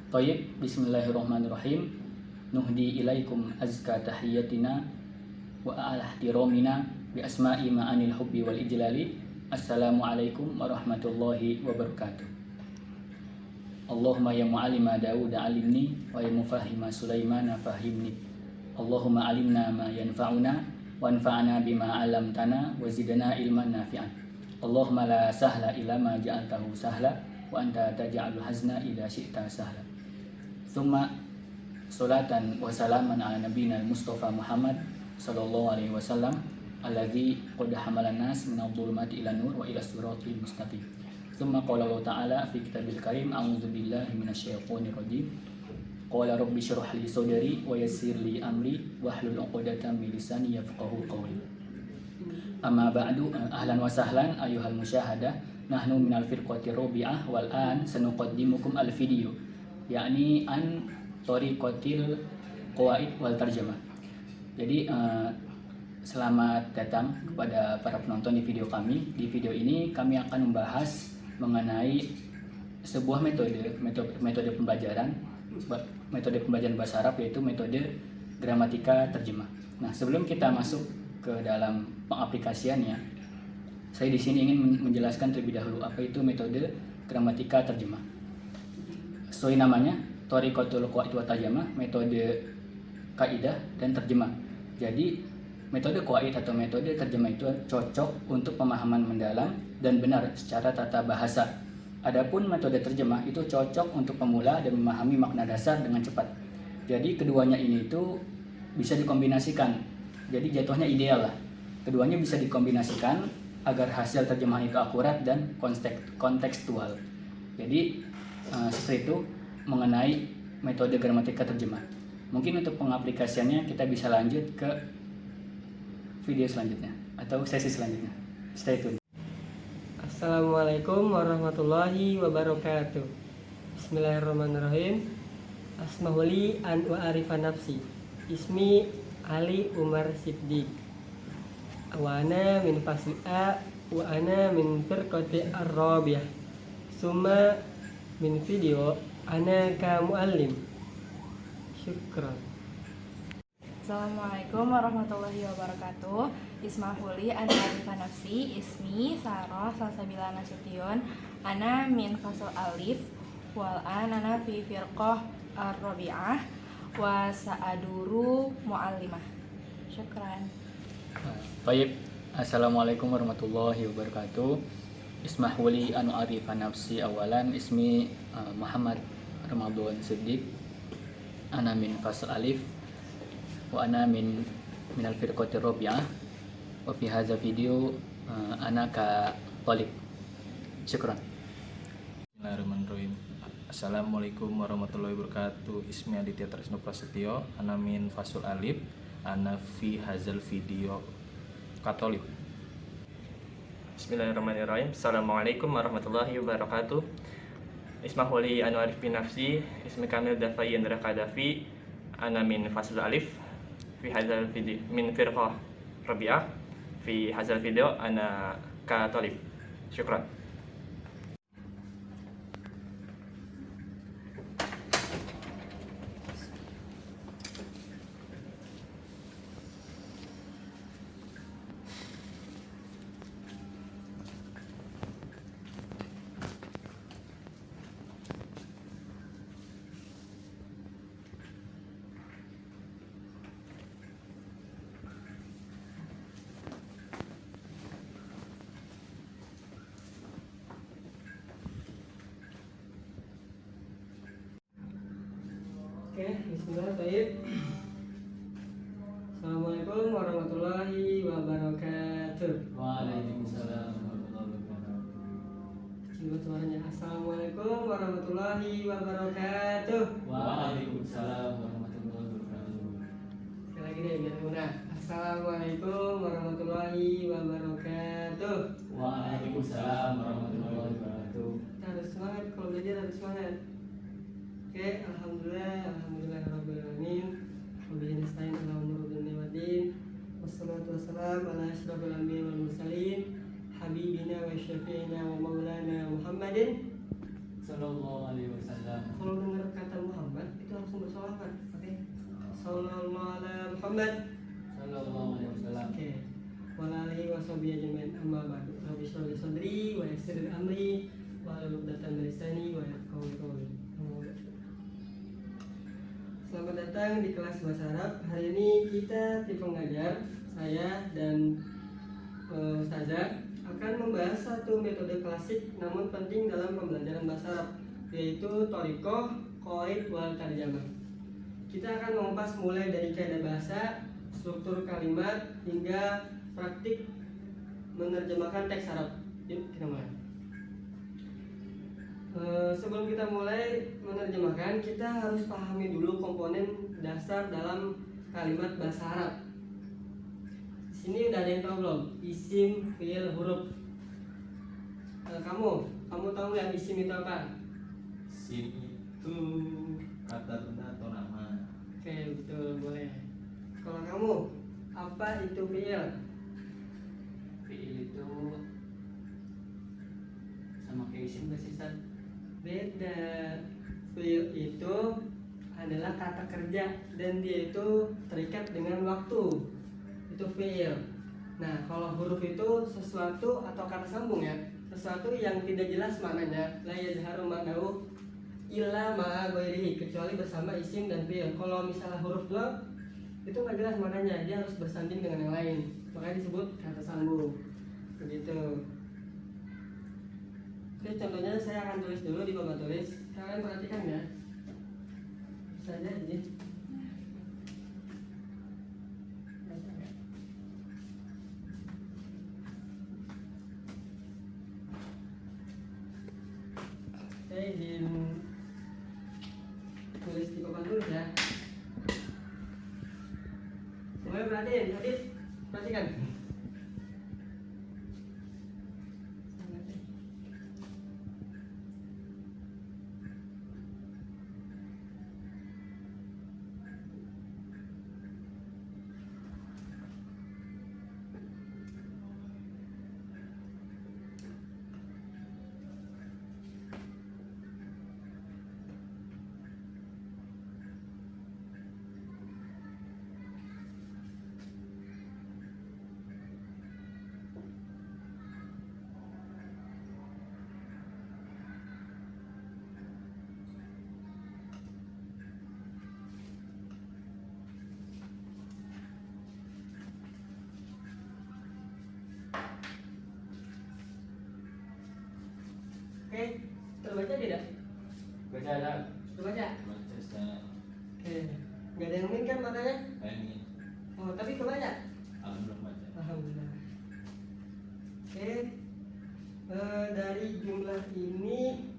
Thayyib, bismillahirrahmanirrahim. Nuhdi ilaikum azka tahiyyatina wa a'lahtiramina bi asma'i ma'anil hubbi wal ijlali. Assalamualaikum warahmatullahi wabarakatuh. Allahumma ya mu'allima Dawud alimni wa ya mufahhima Sulaimana fahimni. Allahumma alimna ma yanfa'una wa anfa'na bima 'allamtana wa zidna ilman nafi'an. Allahumma la sahla illa ma ja'altahu sahla wa anta taj'alul hazna idza syi'ta sahla. Tsumma salatan wa salaman ala nabiyina Mustafa Muhammad sallallahu alaihi wasallam alladzi qad hamalan nas min adh-dhulumati ila nur wa ila siratil mustaqim. Tsumma qala Allah ta'ala fi kitabil karim a'udzu billahi minasyaitonir rajim. Qala rabbi shrah li sadri wa yassir li amri wahlul 'uqdatam min lisani yafqahu qawli. Amma ba'du, ahlan wa sahlan ayyuhal musyahadah. Nahnu minal firqati rabi'ah wal an sanuqaddimukum al video yakni an tariqatil qawaid wal tarjamah. Jadi selamat datang kepada para penonton di video kami. Di video ini kami akan membahas mengenai sebuah metode pembelajaran bahasa Arab, yaitu metode gramatika terjemah. Nah, sebelum kita masuk ke dalam pengaplikasiannya, saya di sini ingin menjelaskan terlebih dahulu apa itu metode gramatika terjemah. Sesuai namanya, Thariqatul Qawaid wa Tarjamah, metode kaidah dan terjemah. Jadi, metode qawaid atau metode terjemah itu cocok untuk pemahaman mendalam dan benar secara tata bahasa. Adapun metode terjemah itu cocok untuk pemula dan memahami makna dasar dengan cepat. Jadi, keduanya ini itu bisa dikombinasikan. Jadi, jatuhnya ideal lah. Keduanya bisa dikombinasikan agar hasil terjemahan itu akurat dan kontekstual. Jadi seperti itu mengenai metode gramatika terjemah. Mungkin untuk pengaplikasiannya kita bisa lanjut ke video selanjutnya atau sesi selanjutnya. Stay tune. Assalamualaikum warahmatullahi wabarakatuh. Bismillahirrahmanirrahim. Asmahuli an wa arifan nafsi. Ismi Ali Umar Siddiq. Wa ana min fasli A wa ana min firqati ar-rabi'ah. Summa min video ana ka muallim. Syukran. Assalamualaikum warahmatullahi wabarakatuh. Ismahuli an arifan nafsi. Ismi Sarah Salsabila Nasution. Ana min fasl alif wal ana fi firqah ar-rabi'ah wa sa'aduru muallimah. Syukran. Baik, assalamualaikum warahmatullahi wabarakatuh. Ismahuli anu arifan nafsi awalan. Ismi Muhammad Ramadan Siddiq. Ana min fasl alif wa ana minal firqatir rabi'ah wa fi hadza video ana ka talib. Syukran. Bismillahirrahmanirrahim. Assalamualaikum warahmatullahi wabarakatuh. Ismi Aditya Tresno Prasetyo. Ana min fasul alif. Ana fi hadzal video katolib. Bismillahirrahmanirrahim. Assalamualaikum warahmatullahi wabarakatuh. Ismahuli anu arif bin nafsi. Ismi Kamil Dafai Indra Kadafi. Ana min fasl alif fi hadzal video min firqah rabi'ah. Fi hadzal video ana ka talib. Syukran. Oke, bismillahirrahmanirrahim. Assalamualaikum warahmatullahi wabarakatuh. Waalaikumsalam warahmatullahi wabarakatuh. Coba suaranya. Assalamualaikum warahmatullahi wabarakatuh. Waalaikumsalam warahmatullahi wabarakatuh. Sekali lagi deh biar mudah. Assalamualaikum warahmatullahi wabarakatuh. Waalaikumsalam warahmatullahi wabarakatuh. Kita harus semangat, kalau belajar harus semangat. Oke, alhamdulillah rabbil alamin. Wabillahi nasta'in ala umuri dunya waddin. Wassalatu wassalamu ala asyrofil anbiya'i wal mursalin. Habibina wa syafi'ina wa maulana Muhammadin Sallallahu alaihi wasallam. Kalau dengar kata Muhammad Sallallahu alaihi wasallam. Oke. Wa alihi washabihi ajmain amma ba'du. Rabbi shrah li sadri wa yassir li amri wa hlul 'uqdatam min lisani wa yafqahu qawli. Selamat datang di kelas bahasa Arab. Hari ini kita tim pengajar, saya dan Ustazah akan membahas satu metode klasik namun penting dalam pembelajaran bahasa Arab, yaitu thoriqah, qawaid wal tarjamah. Kita akan mengupas mulai dari kaidah bahasa, struktur kalimat hingga praktik menerjemahkan teks Arab. Yuk kita mulai. Sebelum kita mulai menerjemahkan, kita harus pahami dulu komponen dasar dalam kalimat bahasa Arab. Di sini udah ada yang tahu belum? Isim, fiil, huruf. Kamu tahu nggak isim itu apa? Isim itu kata benda atau nama. Oke, betul, boleh. Kalau kamu, apa itu fiil? Fiil itu sama kayak isim gak sih, Ustaz? Beda. Fiil itu adalah kata kerja dan dia itu terikat dengan waktu. Itu fiil. Nah, kalau huruf itu sesuatu atau kata sambung ya, sesuatu yang tidak jelas maknanya, la yazharu ma'nahu illa ma'a ghairihi, kecuali bersama isim dan fiil. Kalau misalnya huruf doang itu nggak jelas maknanya, dia harus bersanding dengan yang lain, makanya disebut kata sambung. Begitu. Oke, contohnya saya akan tulis dulu di papan tulis. Kalian perhatikan ya. Bisa aja ini. Oke, tulis di papan tulis ya. Semuanya perhatiin, perhatikan. Oke, terbaca tidak? Baca ada. Terbaca? Baca saya Oke, nggak ada yang min kan matanya? ini. Oh, tapi kebaca? Belum baca. Alhamdulillah. Oke, dari jumlah ini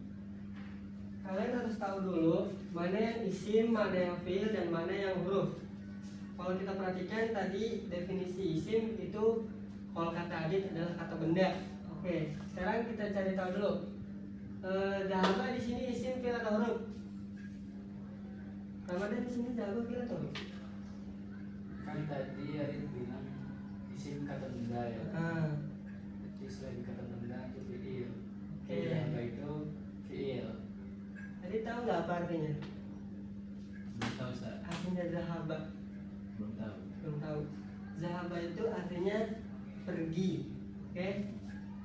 kalian harus tahu dulu mana yang isim, mana yang fiil, dan mana yang huruf. Kalau kita perhatikan tadi definisi isim itu kalau kata adit adalah kata benda. Oke, sekarang kita cari tahu dulu. Dahaba di sini isim, fiil atau huruf? Ramadan di sini dahaba fiil atau huruf? Kan tadi Arif bilang isim kata benda ya. Jadi selain kata benda itu fiil. Oke. Yang itu fiil. Tadi tahu nggak apa artinya? Belum tahu Ustaz. Artinya dahaba. Belum tahu. Belum tahu. Zahaba itu artinya pergi. Oke.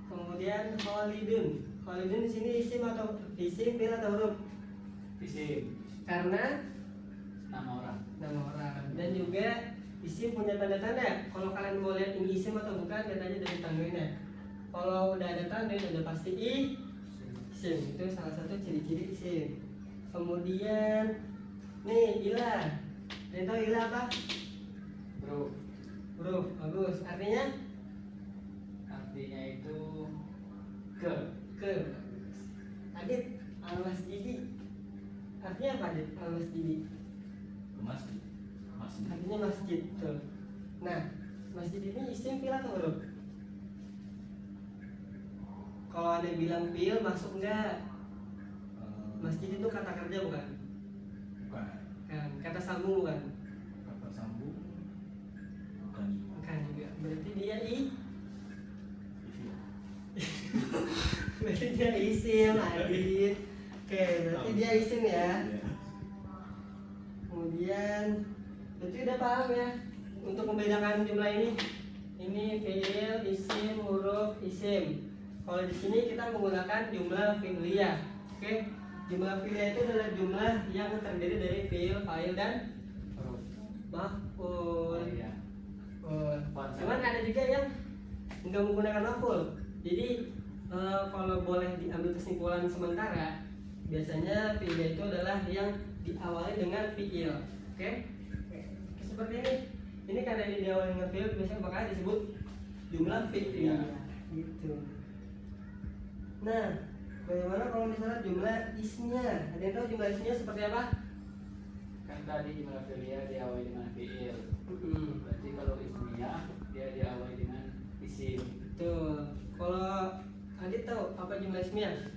Kemudian khalidun. Khalidun di sini isim atau fiil atau huruf? Isim Karena nama orang. nama orang. Dan juga isim punya tanda-tanda. Kalau kalian mau lihat ini isim atau bukan, lihat aja dari tanduinnya. Kalau udah ada tanduin udah pasti isim. Itu salah satu ciri-ciri isim. Kemudian nih ilah. Kalian tahu ilah apa? Bro, Huruf. Bagus. Artinya artinya itu ke. Adit al-masjidi. Artinya apa Adit al-masjidi? Masjid. Masjid. Artinya masjid. Tuh. Nah, masjid ini isim, fiil atau huruf? Kalau ada bilang fiil masuk enggak? Masjid itu kata kerja bukan? Bukan. Kan, kata sambung bukan? Kata sambung. Bukan. Bukan juga. Berarti dia berarti dia isim, Adit. Oke, berarti dia isim ya. Kemudian berarti udah paham ya untuk membedakan jumlah ini fiil, isim, huruf, isim. Kalau di sini kita menggunakan jumlah fi'liyah. Oke, jumlah fi'liyah itu adalah jumlah yang terdiri dari fiil, fa'il dan huruf. maf'ul. Iya. Cuman ada juga yang nggak menggunakan maf'ul. Jadi kalau boleh diambil kesimpulan sementara, biasanya fi'liyah itu adalah yang diawali dengan fi'il. Oke? Seperti ini. Ini karena ini diawali dengan fi'il, biasanya makanya disebut jumlah fi'liyah. Gitu. Nah, bagaimana kalau misalnya jumlah ismnya? Ada yang tahu jumlah ismnya seperti apa? Kan tadi jumlah fi'liyah diawali dengan fi'il. Berarti kalau ismiyah dia diawali dengan isim. Betul. Kalau Adit tahu apa jumlah ismiyah?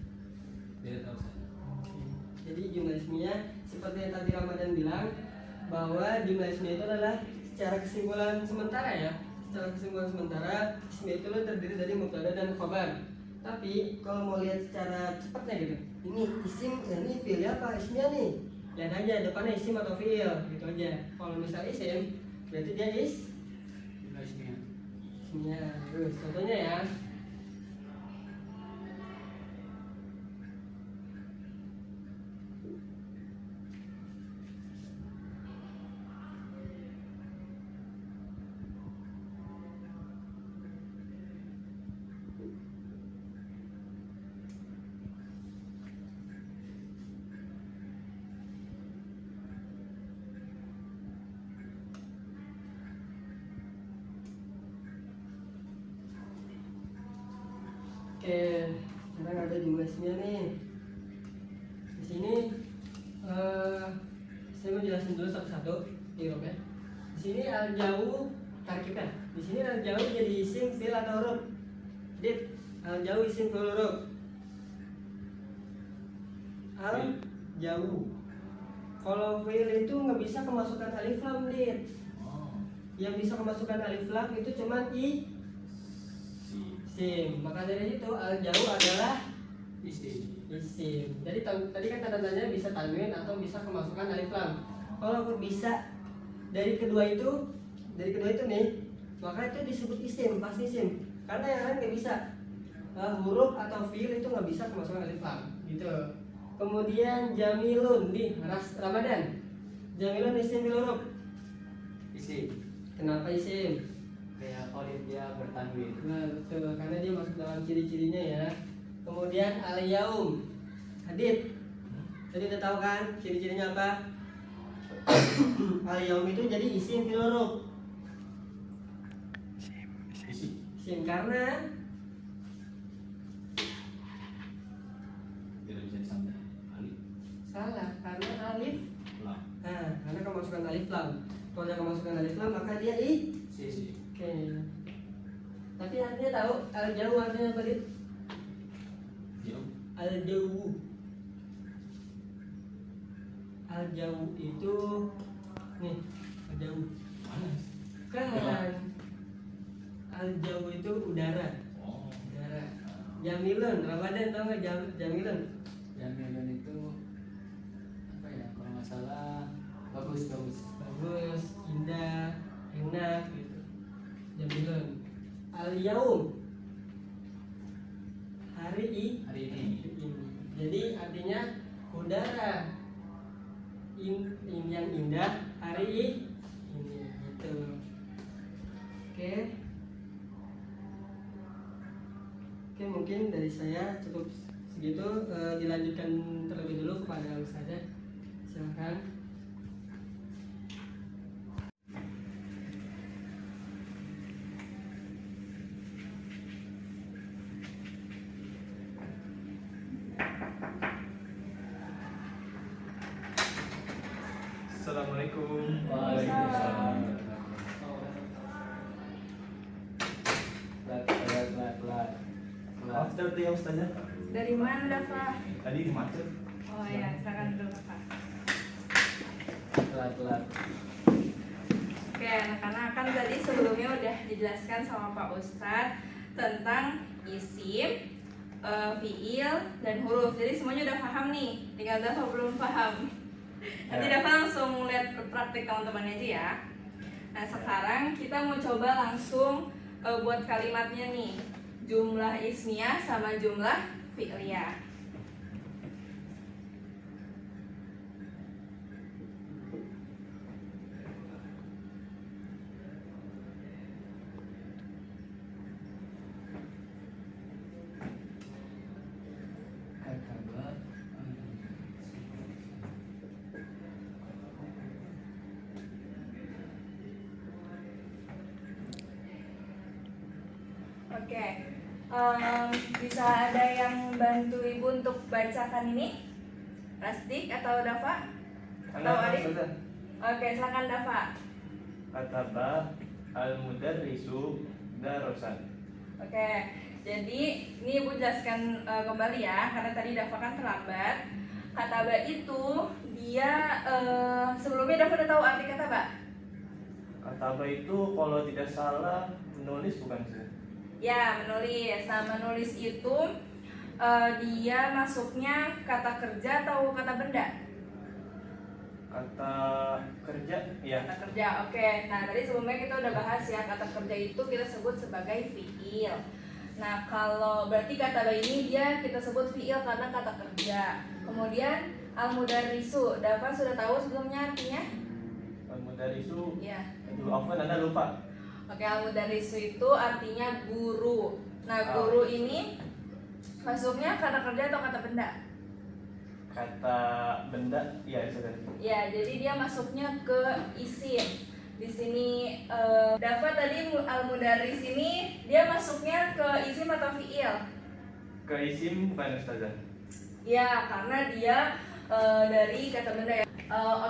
Tidak tahu saya. Jadi jumlah ismiyah seperti yang tadi Ramadan bilang, bahwa jumlah ismiyah itu adalah secara kesimpulan sementara ya. Secara kesimpulan sementara, ismiyah itu terdiri dari mubtada dan khabar. Tapi kalau mau lihat secara cepatnya gitu, ini isim, ini fi'il apa ismiyah nih? Lihat aja depannya isim atau fi'il, gitu aja. Kalau misal isim, berarti dia Jumlah ismiyah. ismiyah. Terus contohnya ya. Oke, sekarang ada jumlah ismiyah nih. Di sini saya mau jelasin dulu satu-satu ya. Di sini al jauh tarkibnya. Di sini al jauh jadi isim, fi'il atau huruf. Dit, al jauh isim, fi'il, huruf. Al jauh. Kalau fi'il itu nggak bisa kemasukan alif lam, dit. Yang bisa kemasukan alif lam itu cuma isim. Maka dari itu al jauh adalah Isim. isim. Jadi tadi kan tanda-tandanya bisa tanwin atau bisa kemasukan alif lam. Kalau bisa dari kedua itu nih, maka itu disebut isim, pasti isim. Karena yang lain nggak bisa. Huruf atau fiil itu nggak bisa kemasukan alif lam. Gitu. Kemudian jamilun di Ramadan. Jamilun isim bil huruf. Isim. Kenapa isim? Kayak Khalid dia bertanwin. Nah, betul, karena dia masuk dalam ciri-cirinya ya. Kemudian al-yaum. Hadid. Tadi udah tahu kan ciri-cirinya apa? Al-yaum itu jadi isim fil huruf. Isim karena Tidak bisa disambung alif. salah, karena alif. Lam. Nah, karena kemasukan alif lam. Kalau ada kemasukan alif lam maka dia Isim. Oke. Tapi artinya tahu al-jauh artinya apa, Dit? Jauh. Al-jauh. Al-jauh itu nih, al-jauh. Kan. Al-jauh itu udara. Oh. Udara. Jamilun, Ramadan tau nggak jamilun? Jamilun itu apa ya? Kalau nggak salah bagus. Bagus, indah, enak gitu. Jamilun. Al-yaum. Hari Hari ini. Jadi artinya udara yang indah hari ini gitu. Oke. Oke, mungkin dari saya cukup segitu. Dilanjutkan terlebih dulu kepada Ustazah. Silakan. Assalamualaikum. Waalaikumsalam. Pelat. Maaf tadi ya Ustazah. Dari mana Dafa? Tadi macet. Oh ya, silakan dulu Kakak. Pelat. Oke, anak-anak kan tadi sebelumnya udah dijelaskan sama Pak Ustadz tentang isim, fiil, dan huruf. Jadi semuanya udah paham nih. Tinggal Dafa belum paham. Nanti Dafa langsung lihat praktik teman-temannya aja ya. Nah sekarang kita mau coba langsung buat kalimatnya nih, jumlah ismiyah sama jumlah fi'liyah. Oke, bisa ada yang bantu ibu untuk bacakan ini? Rasdik atau Dafa? Atau Adit? Oke, silakan Dafa. Kataba al-mudarrisu darosan. Oke, jadi ini ibu jelaskan kembali ya, karena tadi Dafa kan terlambat. Kataba itu dia sebelumnya Dafa udah tahu arti kataba? Kataba itu kalau tidak salah menulis bukan sih? Ya, menulis. Nah, menulis itu dia masuknya kata kerja atau kata benda? Kata kerja, ya. Kata kerja, oke. Nah, tadi sebelumnya kita udah bahas ya, kata kerja itu kita sebut sebagai fi'il. Nah, kalau berarti kata ini dia kita sebut fi'il karena kata kerja. Kemudian al-mudarrisu, Dafa sudah tahu sebelumnya artinya? Al-mudarrisu, Ya. aduh, apa Anda lupa? Oke, al-mudarrisu itu artinya guru. Nah, guru ini masuknya kata kerja atau kata benda? Kata benda, ya sudah. Ya, jadi dia masuknya ke isim. Di sini Dafa tadi al-mudarris ini dia masuknya ke isim atau fi'il? Ke isim bukan Ustazah? Ya, karena dia dari kata benda ya.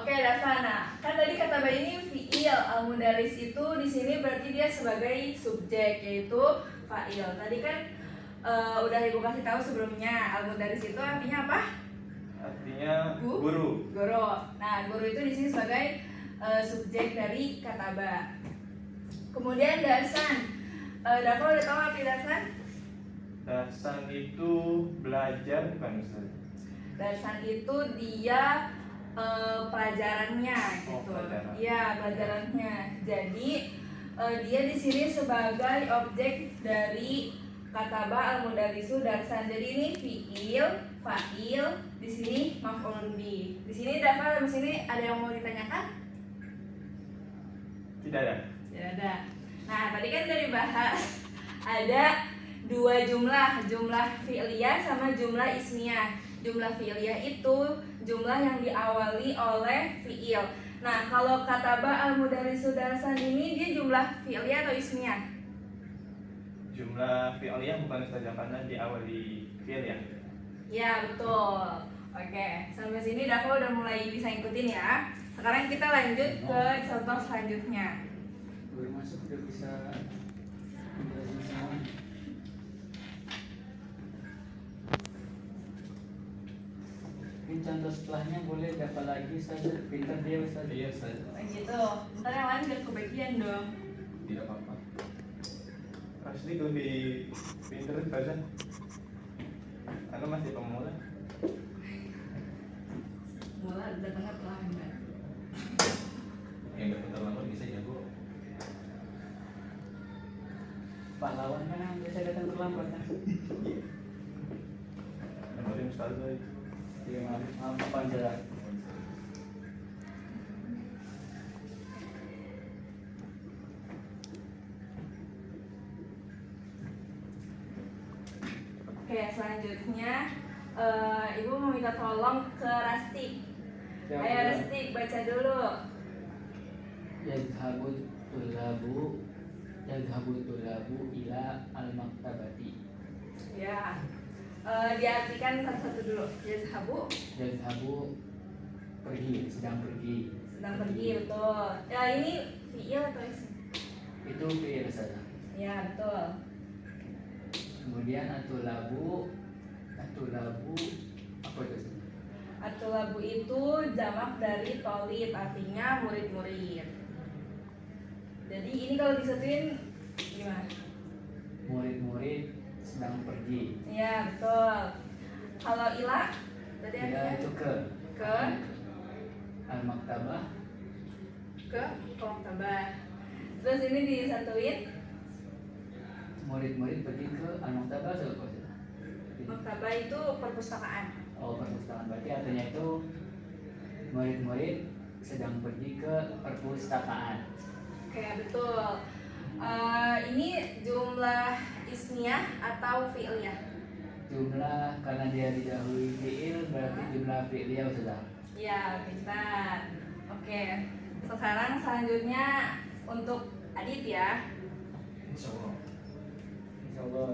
Oke, Dafa. Nah, kan tadi kata benda ini fi'il, al-mudarris itu di sini berarti dia sebagai subjek yaitu fa'il. Tadi kan udah ibu kasih tahu sebelumnya al-mudarris itu artinya apa? Artinya guru. Guru. Nah, guru itu di sini sebagai subjek dari kataba. Kemudian darsan. Dafa udah tahu arti darsan? Darsan itu belajar bukan Ustaz? Darsan itu dia pelajarannya gitu. Pelajaran. Iya, pelajarannya. Jadi dia di sini sebagai objek dari kataba al-mudarrisu darsan. Jadi ini fi'il, fa'il, di sini maf'ulun bi. Di sini Dafa di sini ada yang mau ditanyakan? Tidak ada. Tidak ada. Nah, tadi kan udah dibahas ada dua jumlah fi'liyah sama jumlah ismiyah. Jumlah fi'liyah itu jumlah yang diawali oleh fi'il. Nah, kalau kataba al-mudarrisu darsan ini dia jumlah fi'liyah atau ismiyah? Jumlah fi'liyah bukan Ustazah karena diawali fi'il ya. Ya, betul. Oke, sampai sini Dafa udah mulai bisa ikutin ya. Sekarang kita lanjut ke contoh selanjutnya. Baru masuk udah bisa menjelasin semua. Mungkin contoh setelahnya boleh dapat lagi saja. Pintar dia Ustaz. Iya Ustaz. Gitu. Ntar yang lain biar kebagian dong. Tidak apa-apa. Asli lebih pinter Ustazah. Karena masih pemula. Mulai datangnya terlambat. Yang dapat terlambat bisa jago. Pahlawan kan yang biasa datang terlambat kan. Dengerin Ustazah itu. Iya, maaf apa aja. Oke, selanjutnya Ibu mau minta tolong ke Rastik. Ya, Ayo Rastik, baca dulu. Yadhabu tulabu ila al-maktabati. Ya. Diartikan satu-satu dulu. Yazhabu Yadhabu pergi, sedang pergi. sedang pergi, betul. Ya, ini fi'il atau isim? Itu fi'il saja. Ya, betul. Kemudian atulabu apa itu sih? Atulabu itu jamak dari tolib, artinya murid-murid. Jadi ini kalau disatuin gimana? Murid-murid sedang pergi. Ya, betul. Kalau ila tadi Ila artinya itu ke ke al-maktabah. maktabah. Terus ini disatuin Murid-murid pergi ke al-maktabah atau apa? maktabah itu perpustakaan. Oh, perpustakaan. Berarti artinya itu murid-murid sedang pergi ke perpustakaan. Oke, betul. Ini jumlah ismiyah atau fi'liyah? Jumlah karena dia didahului fi'il berarti jumlah fi'liyah sudah. Ya, pintar. Oke. Sekarang selanjutnya untuk Adit ya. Insyaallah. Insyaallah.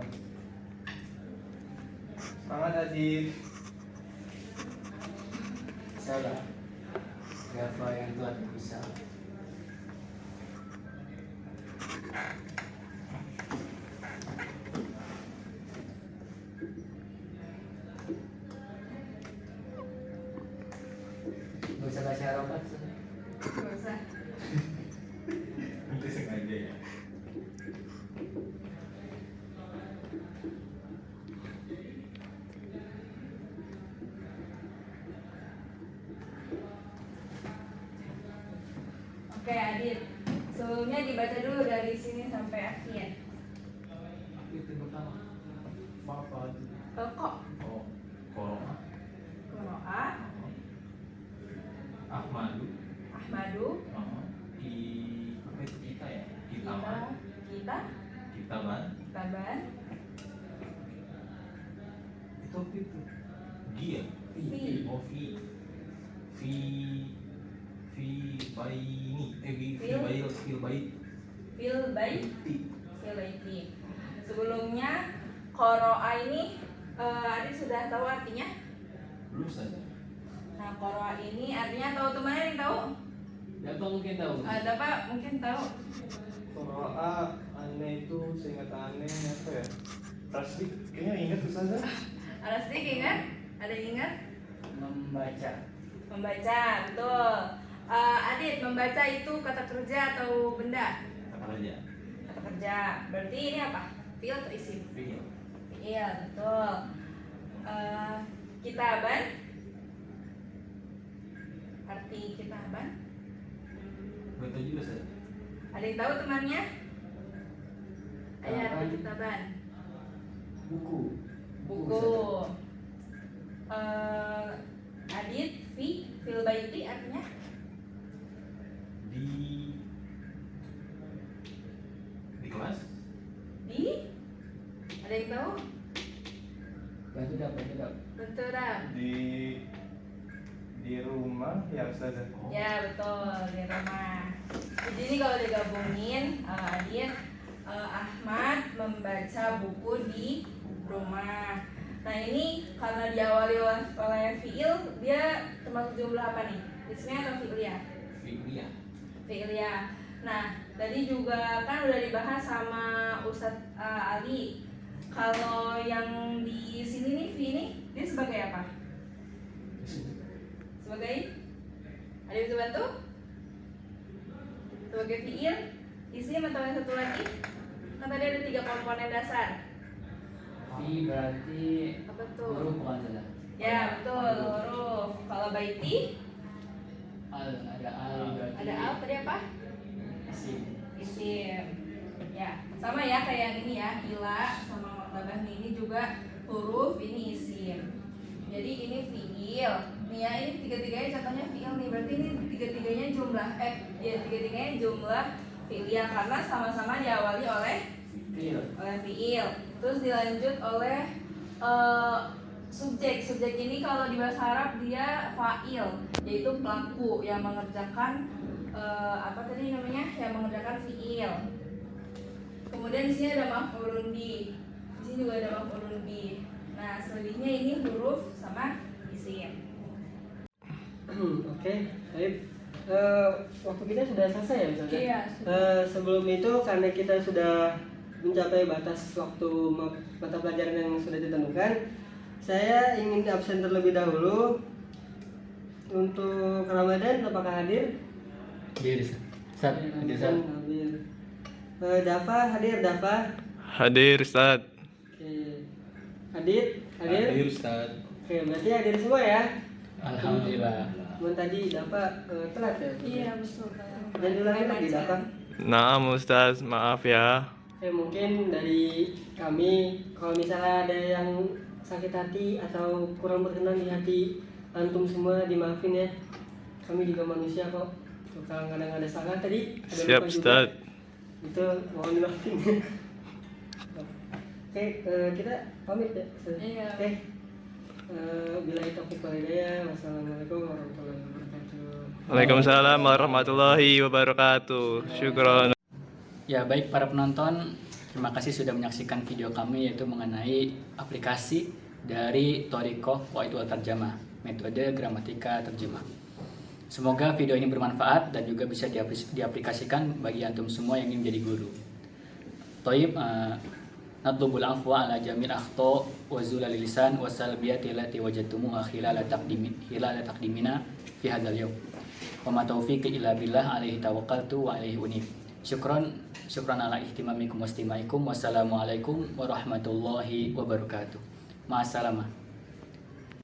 Semangat Adit. Salah. Siapa yang telah bisa? Gak usah kasih harapan. Gak usah. Nanti sengaja ya. Oke, Adit. Sebelumnya dibaca dulu dari sini sampai akhir. Itu pertama. Apa itu? Kok Oh, Qoro'a. Qoro'a, Ahmadu. Ahmadu, Apa itu kita ya? kita, Kitaban. Taban, Itu apa itu? Gi ya? Fi. Oh, fi. Fi baini. Fil. Fil bait. Fil Baiti. Ti. Fil Baiti. Sebelumnya Qoro'a ini Adit sudah tahu artinya? Belum saja. Nah, Qoro'a ini artinya tahu teman yang tahu? Dapat mungkin tahu. Ada Pak mungkin tahu. Qoro'a aneh itu seingat aneh apa ya? Rasdi kayaknya ingat Ustazah. Alastik ingat? Ada yang ingat? Membaca. Membaca, betul. Adit, membaca itu kata kerja atau benda? Apa aja? Kata kerja. Berarti ini apa? Fi'il atau isim? Fi'il. Iya, betul. Kitaban. Arti kitaban. Betul juga saja. Ada yang tahu temannya? Ayo arti Kitaban. kitaban. Buku. Buku. Adit, fil baiti artinya? Di kelas. Di? Ada yang tahu? Bantu dapat. Benturan. Di rumah ya Ustazah. Ya betul, di rumah. Jadi ini kalau digabungin, Adit, Ahmad membaca buku di rumah. Nah ini karena diawali oleh fiil, dia termasuk jumlah apa nih? Ismiyah atau fi'liyah? Fi'liyah. Fi'liyah. Nah tadi juga kan udah dibahas sama Ustadz Ali. Kalau yang di sini nih, fi ini dia sebagai apa? Sebagai? Ada yang bisa bantu? Sebagai fi'il, isim atau yang satu lagi? Kan tadi ada 3 komponen dasar. Fi berarti Apa tuh? huruf bukan salah. Ya betul, huruf. Kalau baiti, Ada al berarti. ada al tadi apa? Isim. Isim. Ya, sama ya kayak yang ini ya, ila sama maktabah ini juga huruf, ini isim. Jadi ini fi'il. Nih ya, ini tiga-tiganya contohnya fi'il nih. Berarti ini tiga-tiganya jumlah fi'liyah karena sama-sama diawali oleh Fi'il. fi'il. Terus dilanjut oleh subjek. Subjek ini kalau di bahasa Arab dia fa'il, yaitu pelaku yang mengerjakan apa tadi namanya? Yang mengerjakan fi'il. Kemudian di sini ada maf'ulun bi. Di sini juga ada maf'ulun bi. Nah, selebihnya ini huruf sama isim. Oke, baik. Waktu kita sudah selesai ya Ustazah? Iya, Sebelum itu karena kita sudah mencapai batas waktu mata pelajaran yang sudah ditentukan, saya ingin absen terlebih dahulu. Untuk Ramadan apakah hadir? Hadir. Sat. Hadir. Sat. Hadir. Dafa hadir, Dafa. Hadir Ustaz. Oke. Adit hadir. Hadir Ustaz. Oke, berarti hadir semua ya. Alhamdulillah. Cuman tadi Dafa telat ya. Iya, betul. Dan diulangi lagi Dafa. Naam Ustaz, maaf ya. Mungkin dari kami, kalau misalnya ada yang sakit hati atau kurang berkenan di hati antum semua, dimaafin ya. Kami juga manusia kok. Kalau kadang ada salah tadi, ada Siap lupa juga. Ustaz. Itu mohon dimaafin. Oke, kita pamit ya. Iya. Oke. Billahi taufiq wal hidayah. Wassalamualaikum warahmatullahi wabarakatuh. Waalaikumsalam warahmatullahi wabarakatuh. Syukron. Ya baik para penonton, terima kasih sudah menyaksikan video kami yaitu mengenai aplikasi dari Thoriqoh Qawaid wal Tarjamah, metode gramatika terjemah. Semoga video ini bermanfaat dan juga bisa diaplikasikan bagi antum semua yang ingin menjadi guru. Toib, natlubul afwa ala jamil akhto wa zulal lisan wa salbiyati allati wajadtumuha khilala taqdimina fi hadzal yawm. Wa ma taufiqi illa billah alaihi tawakkaltu wa alaihi unib. Syukran ala ihtimamikum wa istimaikum. Wassalamualaikum warahmatullahi wabarakatuh. Ma'assalamah.